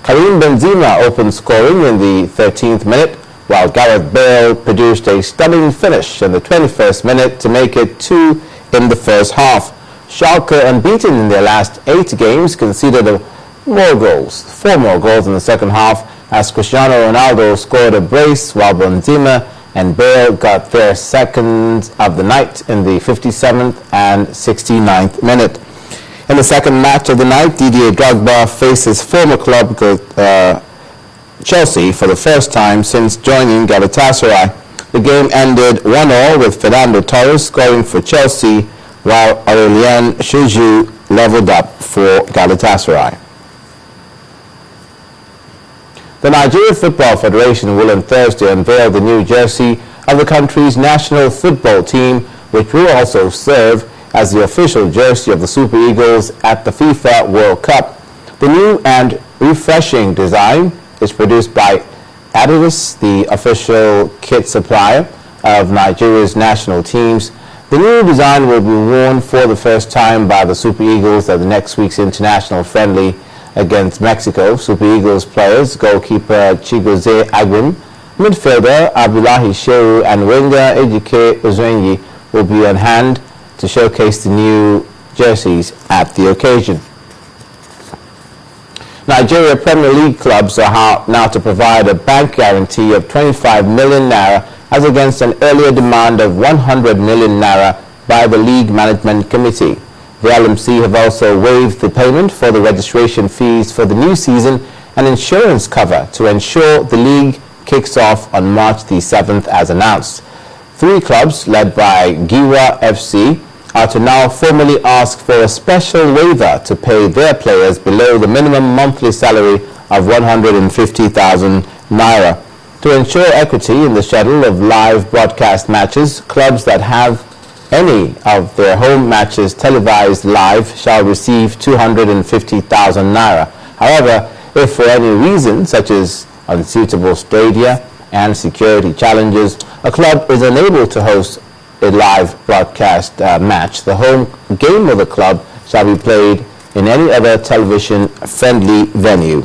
Karim Benzema opened scoring in the 13th minute, while Gareth Bale produced a stunning finish in the 21st minute to make it 2 in the first half. Schalke, unbeaten in their last 8 games, conceded 4 more goals in the second half, as Cristiano Ronaldo scored a brace, while Benzema and Bale got their second of the night in the 57th and 69th minute. In the second match of the night, Didier Drogba faces former club Chelsea for the first time since joining Galatasaray. The game ended 1-1 with Fernando Torres scoring for Chelsea, while Aurelien Chouameni leveled up for Galatasaray. The Nigeria Football Federation will on Thursday unveil the new jersey of the country's national football team, which will also serve as the official jersey of the Super Eagles at the FIFA World Cup. The new and refreshing design is produced by Adidas, the official kit supplier of Nigeria's national teams. The new design will be worn for the first time by the Super Eagles at the next week's international friendly against Mexico. Super Eagles players, goalkeeper Chigozie Agwin, midfielder Abdullahi Shehu, and winger Ejike Ozenyi will be on hand to showcase the new jerseys at the occasion. Nigeria Premier League clubs are now to provide a bank guarantee of 25 million naira as against an earlier demand of 100 million naira by the League Management Committee. The LMC have also waived the payment for the registration fees for the new season and insurance cover to ensure the league kicks off on March the 7th as announced. 3 clubs, led by Giwa FC, are to now formally ask for a special waiver to pay their players below the minimum monthly salary of 150,000 naira. To ensure equity in the schedule of live broadcast matches, clubs that have any of their home matches televised live shall receive 250,000 naira. However, if for any reason, such as unsuitable stadia and security challenges, a club is unable to host a live broadcast match, the home game of the club shall be played in any other television-friendly venue.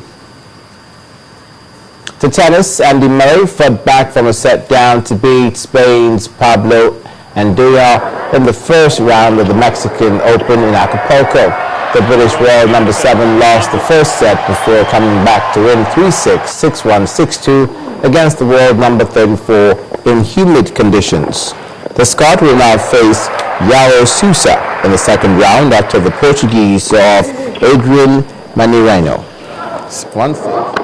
To tennis, Andy Murray fought back from a set down to beat Spain's Pablo Andújar in the first round of the Mexican Open in Acapulco. The British world number 7 lost the first set before coming back to win 3-6, 6-1, 6-2 against the world number 34 in humid conditions. The Scot will now face João Sousa in the second round after the Portuguese of Adrian Manireno. It's 1-3.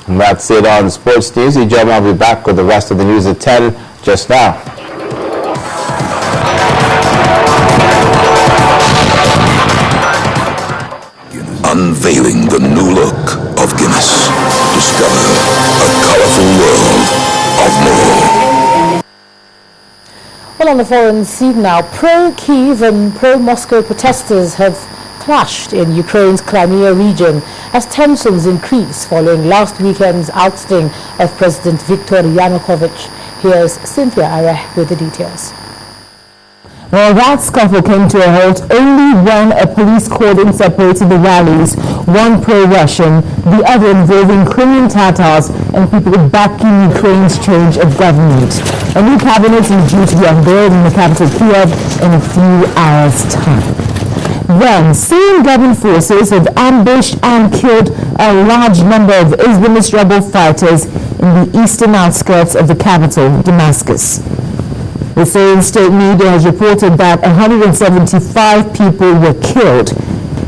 And that's it on Sports News. Ijoma will be back with the rest of the news at 10 just now. Unveiling the new look of Guinness. Discover a colorful world of more. Well, on the foreign scene now, pro-Kyiv and pro-Moscow protesters have clashed in Ukraine's Crimea region as tensions increase following last weekend's ousting of President Viktor Yanukovych. Here's Cynthia Areh with the details. Well, that scuffle came to a halt only when a police cordon separated the rallies, one pro-Russian, the other involving Crimean Tatars and people backing Ukraine's change of government. A new cabinet is due to be unveiled in the capital Kiev in a few hours' time. Then, Syrian government forces have ambushed and killed a large number of Islamist rebel fighters in the eastern outskirts of the capital, Damascus. The Syrian state media has reported that 175 people were killed.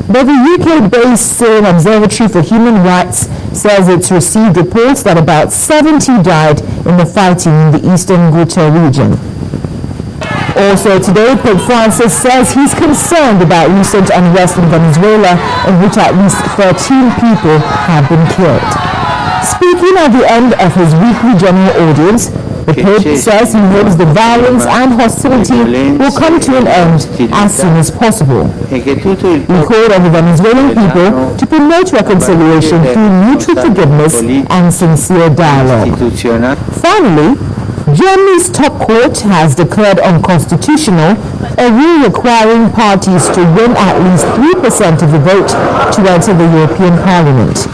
But the UK-based Syrian Observatory for Human Rights says it's received reports that about 70 died in the fighting in the eastern Ghouta region. Also today, Pope Francis says he's concerned about recent unrest in Venezuela, in which at least 13 people have been killed. Speaking at the end of his weekly general audience, the Pope says he hopes the violence and hostility will come to an end as soon as possible. He called on the Venezuelan people to promote reconciliation through mutual forgiveness and sincere dialogue. Finally, Germany's top court has declared unconstitutional a rule requiring parties to win at least 3% of the vote to enter the European Parliament.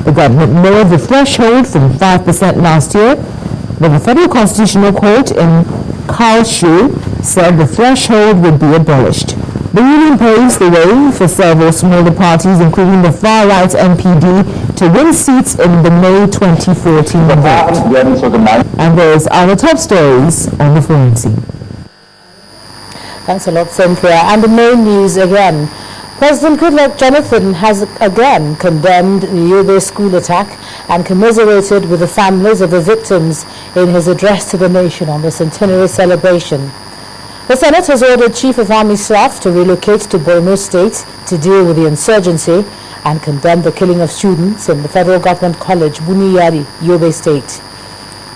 The government lowered the threshold from 5% last year, but the Federal Constitutional Court in Karlsruhe said the threshold would be abolished. The ruling paves the way for several smaller parties, including the far-right NPD, to win seats in the May 2014 vote. And those are the top stories on the foreign scene. Thanks a lot, Cynthia. And the main news again. President Goodluck Jonathan has again condemned the Yobe school attack and commiserated with the families of the victims in his address to the nation on the centenary celebration. The Senate has ordered Chief of Army Staff to relocate to Borno State to deal with the insurgency and condemned the killing of students in the Federal Government College, Buniyadi, Yobe State.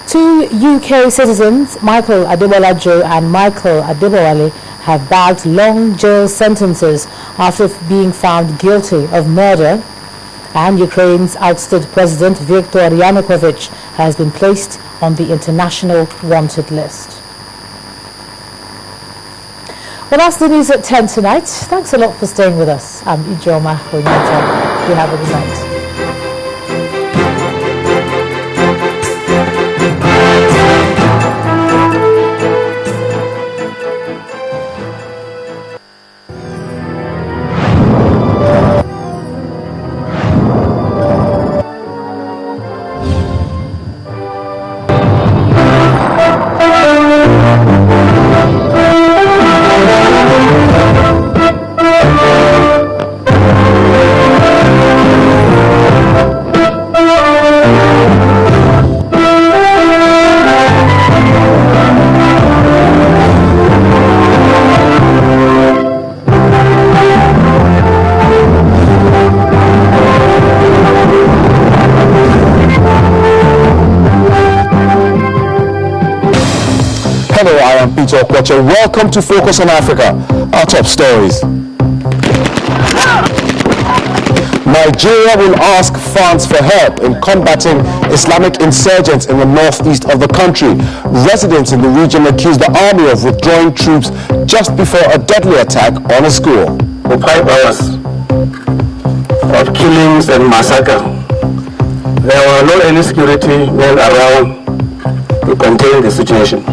Two UK citizens, Michael Adebolajo and Michael Adebowale, have bagged long jail sentences after being found guilty of murder, and Ukraine's ousted President Viktor Yanukovych has been placed on the international wanted list. Well, that's the news at 10 tonight. Thanks a lot for staying with us. I'm Ijoma Onyata. You have a good night. Welcome to Focus on Africa. Our top stories. Nigeria will ask France for help in combating Islamic insurgents in the northeast of the country. Residents in the region accuse the army of withdrawing troops just before a deadly attack on a school. For 5 hours of killings and massacre, there were no any security men around to contain the situation.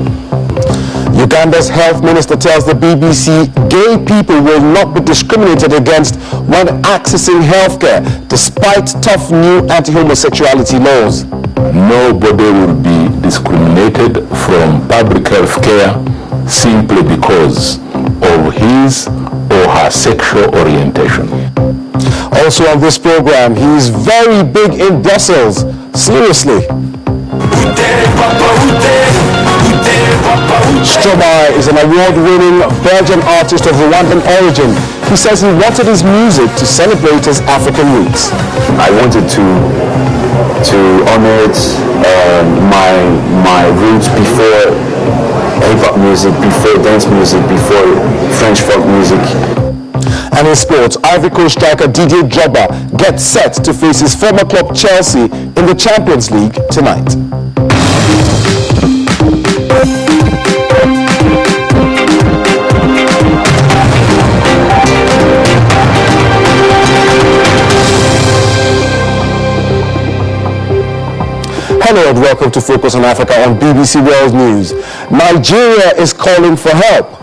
Uganda's health minister tells the BBC gay people will not be discriminated against when accessing healthcare, despite tough new anti-homosexuality laws. Nobody will be discriminated from public health care simply because of his or her sexual orientation. Also on this program, he is very big in Brussels. Seriously. Stromae is an award-winning Belgian artist of Rwandan origin. He says he wanted his music to celebrate his African roots. I wanted to honor my roots before hip-hop music, before dance music, before French folk music. And in sports, Ivory Coast striker Didier Drogba gets set to face his former club Chelsea in the Champions League tonight. Hello and welcome to Focus on Africa on BBC World News. Nigeria is calling for help.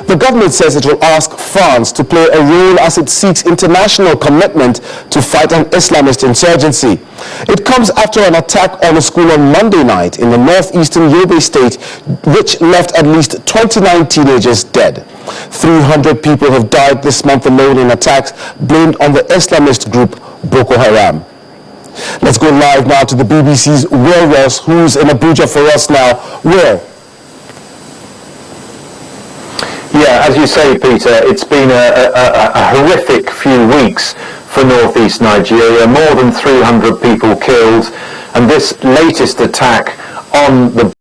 The government says it will ask France to play a role as it seeks international commitment to fight an Islamist insurgency. It comes after an attack on a school on Monday night in the northeastern Yobe state, which left at least 29 teenagers dead. 300 people have died this month alone in attacks blamed on the Islamist group Boko Haram. Let's go live now to the BBC's Will Ross, who's in Abuja for us now. Will. Yeah, as you say, Peter, it's been a horrific few weeks for northeast Nigeria. More than 300 people killed, And this latest attack on the